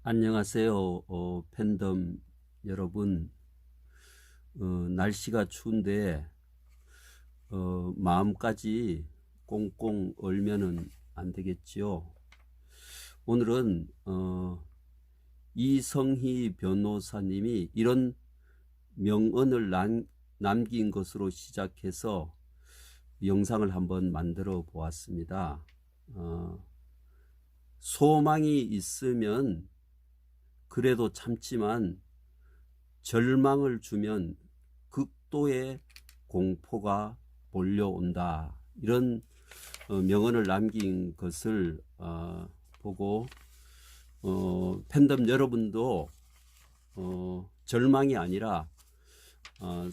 안녕하세요. 팬덤 여러분. 날씨가 추운데 마음까지 꽁꽁 얼면은 안 되겠지요. 오늘은 이성희 변호사님이 이런 명언을 남긴 것으로 시작해서 영상을 한번 만들어 보았습니다. 소망이 있으면 그래도 참지만 절망을 주면 극도의 공포가 몰려온다. 이런 명언을 남긴 것을 보고 팬덤 여러분도 절망이 아니라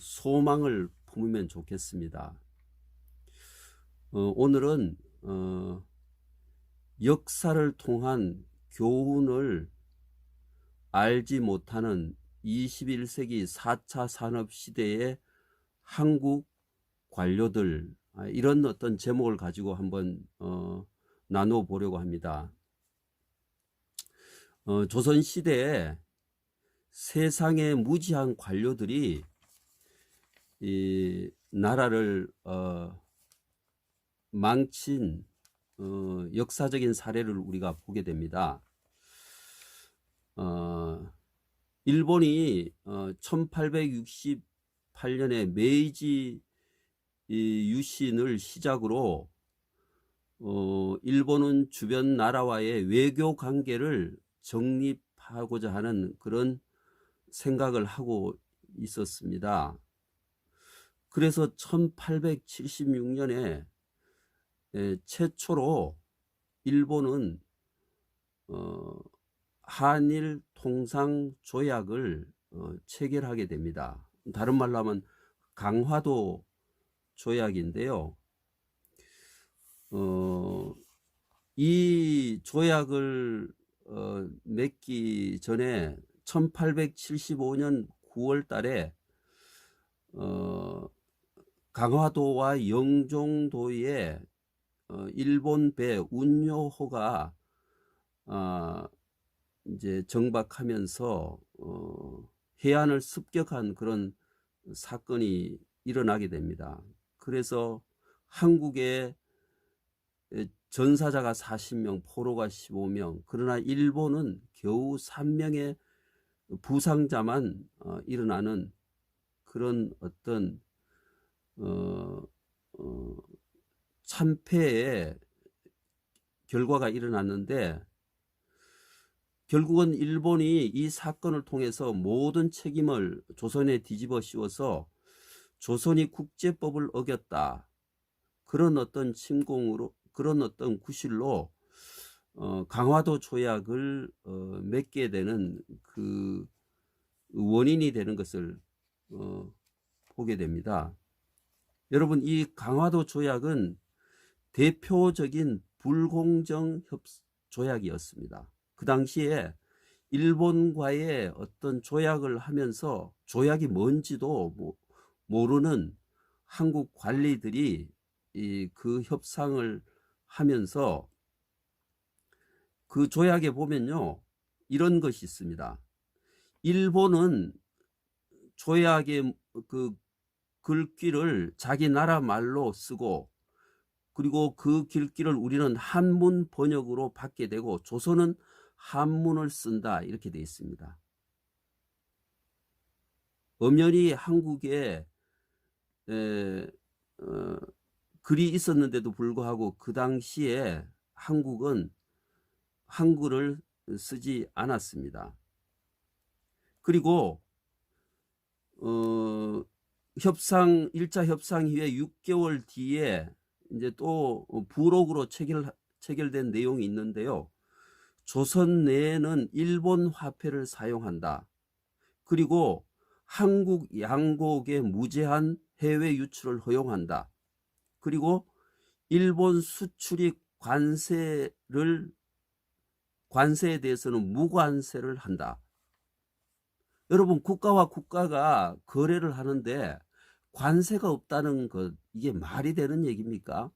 소망을 품으면 좋겠습니다. 오늘은 역사를 통한 교훈을 알지 못하는 21세기 4차 산업시대의 한국 관료들, 이런 어떤 제목을 가지고 한번 나눠보려고 합니다. 조선시대에 세상의 무지한 관료들이 이 나라를 망친 역사적인 사례를 우리가 보게 됩니다. 일본이 1868년에 메이지 유신을 시작으로 일본은 주변 나라와의 외교 관계를 정립하고자 하는 그런 생각을 하고 있었습니다. 그래서 1876년에 최초로 일본은 한일 통상 조약을 체결하게 됩니다. 다른 말로 하면 강화도 조약인데요. 이 조약을 맺기 전에 1875년 9월 달에 강화도와 영종도에 일본 배 운요호가 이제 정박하면서 해안을 습격한 그런 사건이 일어나게 됩니다. 그래서 한국의 전사자가 40명, 포로가 15명, 그러나 일본은 겨우 3명의 부상자만 일어나는 그런 어떤 참패의 결과가 일어났는데, 결국은 일본이 이 사건을 통해서 모든 책임을 조선에 뒤집어 씌워서 조선이 국제법을 어겼다, 그런 어떤 침공으로, 그런 어떤 구실로 강화도 조약을 맺게 되는 그 원인이 되는 것을 보게 됩니다. 여러분, 이 강화도 조약은 대표적인 불공정 조약이었습니다. 그 당시에 일본과의 어떤 조약을 하면서 조약이 뭔지도 모르는 한국 관리들이 그 협상을 하면서 그 조약에 보면요, 이런 것이 있습니다. 일본은 조약의 그 글귀를 자기 나라 말로 쓰고, 그리고 그 글귀를 우리는 한문 번역으로 받게 되고, 조선은 한문을 쓴다, 이렇게 되어 있습니다. 엄연히 한국에 글이 있었는데도 불구하고 그 당시에 한국은 한글을 쓰지 않았습니다. 그리고 1차 협상 이후에 6개월 뒤에 이제 또 부록으로 체결된 내용이 있는데요. 조선 내에는 일본 화폐를 사용한다. 그리고 한국 양곡의 무제한 해외 유출을 허용한다. 그리고 일본 수출입 관세에 대해서는 무관세를 한다. 여러분, 국가와 국가가 거래를 하는데 관세가 없다는 것, 이게 말이 되는 얘기입니까?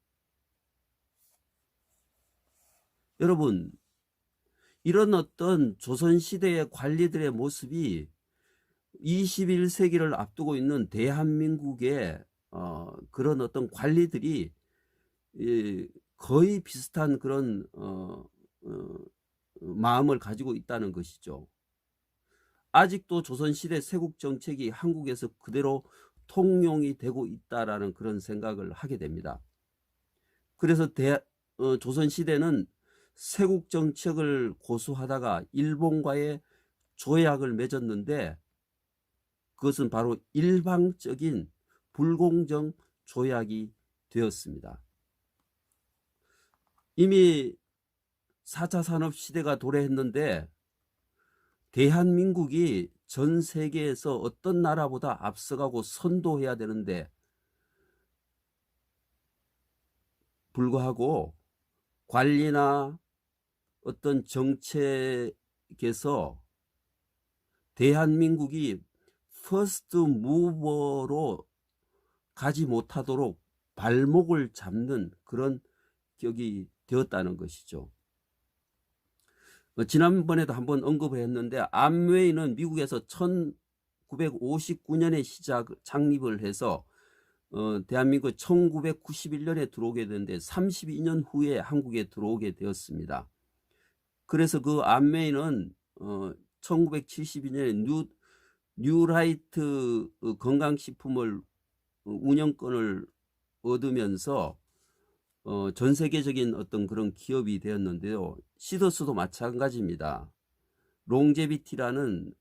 여러분, 이런 어떤 조선시대의 관리들의 모습이 21세기를 앞두고 있는 대한민국의 그런 어떤 관리들이 거의 비슷한 그런 마음을 가지고 있다는 것이죠. 아직도 조선시대 세국정책이 한국에서 그대로 통용이 되고 있다라는 그런 생각을 하게 됩니다. 그래서 조선시대는 세국정책을 고수하다가 일본과의 조약을 맺었는데 그것은 바로 일방적인 불공정 조약이 되었습니다. 이미 4차 산업시대가 도래했는데 대한민국이 전 세계에서 어떤 나라보다 앞서가고 선도해야 되는데 불구하고 관리나 어떤 정책에서 대한민국이 퍼스트 무버로 가지 못하도록 발목을 잡는 그런 격이 되었다는 것이죠. 지난번에도 한번 언급을 했는데 암웨이는 미국에서 1959년에 창립을 해서 대한민국 1991년에 들어오게 되는데 32년 후에 한국에 들어오게 되었습니다. 그래서 그 암웨이는 1972년에 뉴라이트 건강식품을 운영권을 얻으면서 전 세계적인 어떤 그런 기업이 되었는데요. 시더스도 마찬가지입니다. 롱제비티라는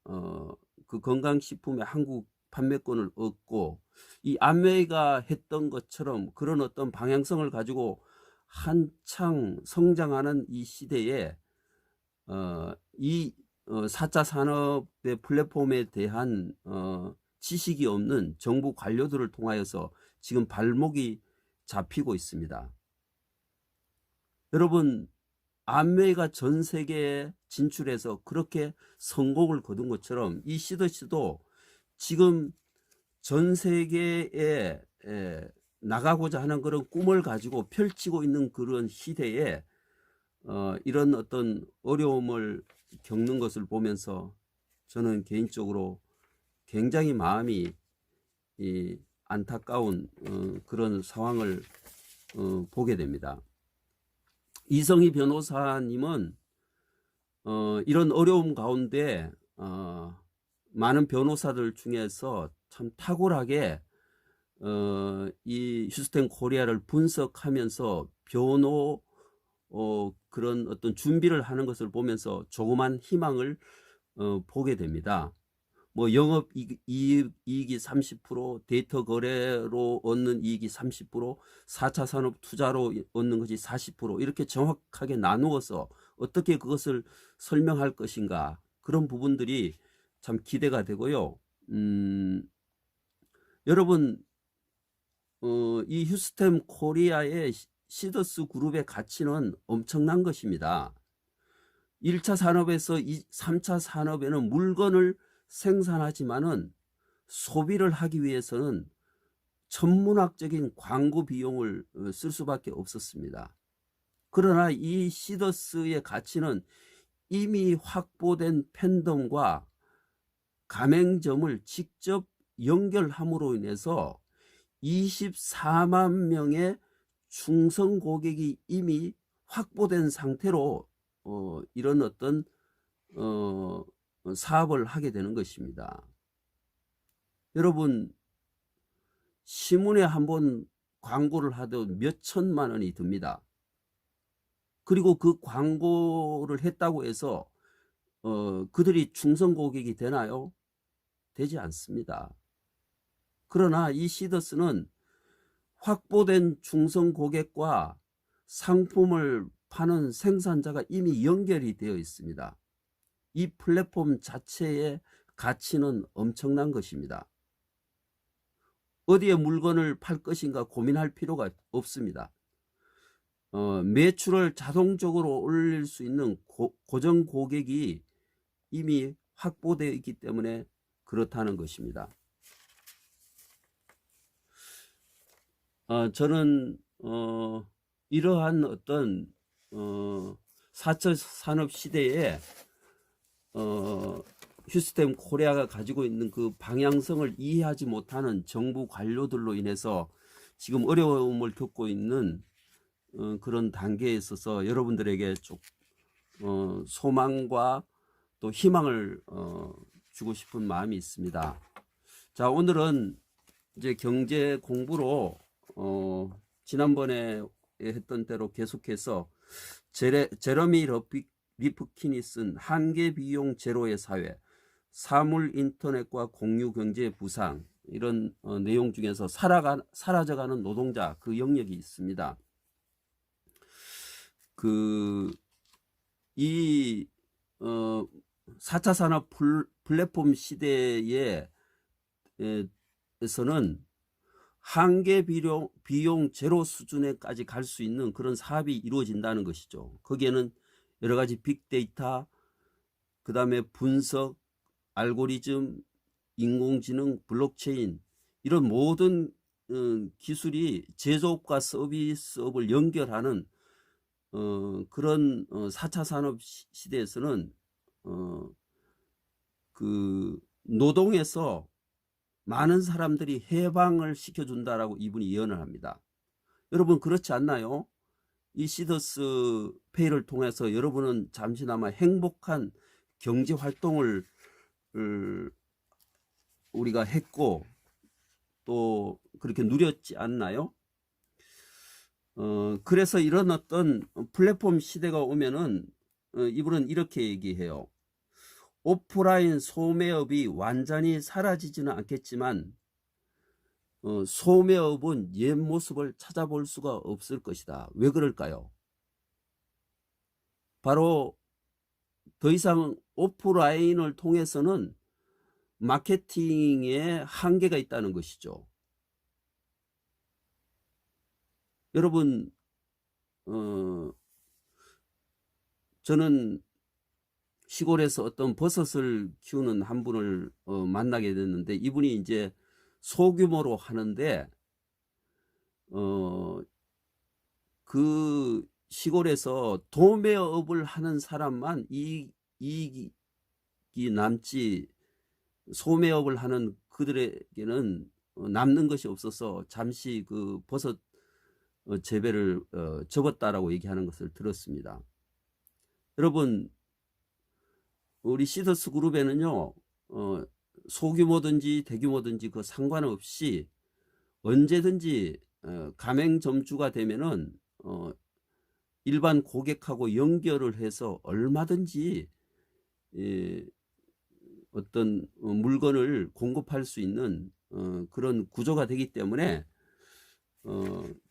그 건강식품의 한국 판매권을 얻고 이 암웨이가 했던 것처럼 그런 어떤 방향성을 가지고 한창 성장하는 이 시대에 이 4차 산업의 플랫폼에 대한 지식이 없는 정부 관료들을 통하여서 지금 발목이 잡히고 있습니다. 여러분, 암웨이가 전 세계에 진출해서 그렇게 성공을 거둔 것처럼 이 시더스도 지금 전 세계에 나가고자 하는 그런 꿈을 가지고 펼치고 있는 그런 시대에 이런 어떤 어려움을 겪는 것을 보면서 저는 개인적으로 굉장히 마음이 안타까운 그런 상황을 보게 됩니다. 이성희 변호사님은 이런 어려움 가운데 많은 변호사들 중에서 참 탁월하게 이 휴스턴 코리아를 분석하면서 변호 그런 어떤 준비를 하는 것을 보면서 조그만 희망을 보게 됩니다. 뭐 영업 이익이 30%, 데이터 거래로 얻는 이익이 30%, 4차 산업 투자로 얻는 것이 40% 이렇게 정확하게 나누어서 어떻게 그것을 설명할 것인가 그런 부분들이 참 기대가 되고요. 여러분 이 휴스템 코리아의 시더스 그룹의 가치는 엄청난 것입니다. 1차 산업에서 3차 산업에는 물건을 생산하지만은 소비를 하기 위해서는 천문학적인 광고 비용을 쓸 수밖에 없었습니다. 그러나 이 시더스의 가치는 이미 확보된 팬덤과 가맹점을 직접 연결함으로 인해서 24만 명의 충성 고객이 이미 확보된 상태로 이런 어떤 사업을 하게 되는 것입니다. 여러분 신문에 한번 광고를 하도 몇 천만 원이 듭니다. 그리고 그 광고를 했다고 해서 그들이 충성 고객이 되나요? 되지 않습니다. 그러나 이 시더스는 확보된 충성 고객과 상품을 파는 생산자가 이미 연결이 되어 있습니다. 이 플랫폼 자체의 가치는 엄청난 것입니다. 어디에 물건을 팔 것인가 고민할 필요가 없습니다. 매출을 자동적으로 올릴 수 있는 고정 고객이 이미 확보되어 있기 때문에 그렇다는 것입니다. 저는 이러한 어떤 4차 산업 시대에 휴스템 코리아가 가지고 있는 그 방향성을 이해하지 못하는 정부 관료들로 인해서 지금 어려움을 겪고 있는 그런 단계에 있어서 여러분들에게 소망과 또 희망을 주고 싶은 마음이 있습니다. 자, 오늘은 이제 경제 공부로 지난번에 했던 대로 계속해서 제러미 리프킨이 쓴 한계 비용 제로의 사회, 사물 인터넷과 공유 경제의 부상, 이런 내용 중에서 사라져가는 노동자, 그 영역이 있습니다. 이 4차 산업 플랫폼 시대에 에서는 한계 비용 제로 수준에까지 갈 수 있는 그런 사업이 이루어진다는 것이죠. 거기에는 여러 가지 빅데이터, 그 다음에 분석, 알고리즘, 인공지능, 블록체인, 이런 모든 기술이 제조업과 서비스업을 연결하는 그런 4차 산업 시대에서는 그 노동에서 많은 사람들이 해방을 시켜준다라고 이분이 예언을 합니다. 여러분 그렇지 않나요? 이 시더스 페이를 통해서 여러분은 잠시나마 행복한 경제 활동을 우리가 했고 또 그렇게 누렸지 않나요? 그래서 이런 어떤 플랫폼 시대가 오면은 이분은 이렇게 얘기해요. 오프라인 소매업이 완전히 사라지지는 않겠지만 소매업은 옛 모습을 찾아볼 수가 없을 것이다. 왜 그럴까요? 바로 더 이상 오프라인을 통해서는 마케팅에 한계가 있다는 것이죠. 여러분 저는 시골에서 어떤 버섯을 키우는 한 분을 만나게 됐는데 이분이 이제 소규모로 하는데 그 시골에서 도매업을 하는 사람만 이익이 남지 소매업을 하는 그들에게는 남는 것이 없어서 잠시 그 버섯 재배를 접었다라고 얘기하는 것을 들었습니다. 여러분 우리 시더스 그룹에는요 소규모든지 대규모든지 그 상관없이 언제든지 가맹점주가 되면은 일반 고객하고 연결을 해서 얼마든지 어떤 물건을 공급할 수 있는 그런 구조가 되기 때문에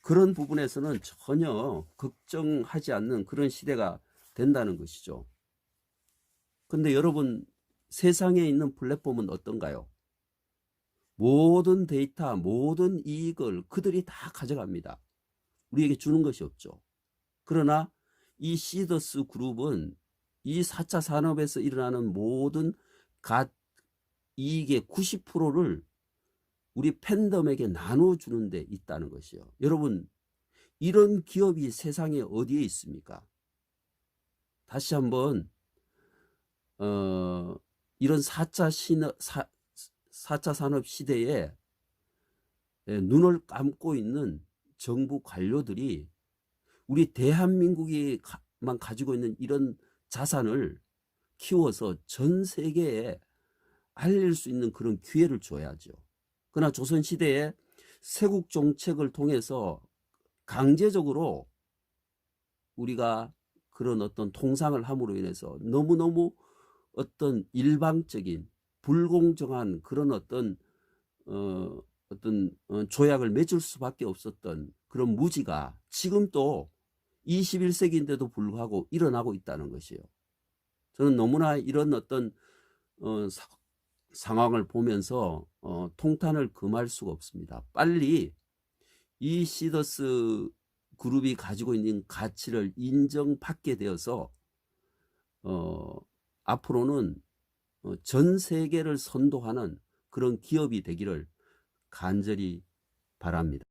그런 부분에서는 전혀 걱정하지 않는 그런 시대가 된다는 것이죠. 근데 여러분 세상에 있는 플랫폼은 어떤가요? 모든 데이터, 모든 이익을 그들이 다 가져갑니다. 우리에게 주는 것이 없죠. 그러나 이 시더스 그룹은 이 4차 산업에서 일어나는 모든 이익의 90%를 우리 팬덤에게 나눠주는 데 있다는 것이요. 여러분 이런 기업이 세상에 어디에 있습니까? 다시 한번 이런 4차 산업 시대에 눈을 감고 있는 정부 관료들이 우리 대한민국이만 가지고 있는 이런 자산을 키워서 전 세계에 알릴 수 있는 그런 기회를 줘야죠. 그러나 조선시대에 세국 정책을 통해서 강제적으로 우리가 그런 어떤 통상을 함으로 인해서 너무너무 어떤 일방적인 불공정한 그런 어떤 조약을 맺을 수밖에 없었던 그런 무지가 지금 또 21세기인데도 불구하고 일어나고 있다는 것이에요. 저는 너무나 이런 어떤 상황을 보면서 통탄을 금할 수가 없습니다. 빨리 이 시더스 그룹이 가지고 있는 가치를 인정받게 되어서 앞으로는 전 세계를 선도하는 그런 기업이 되기를 간절히 바랍니다.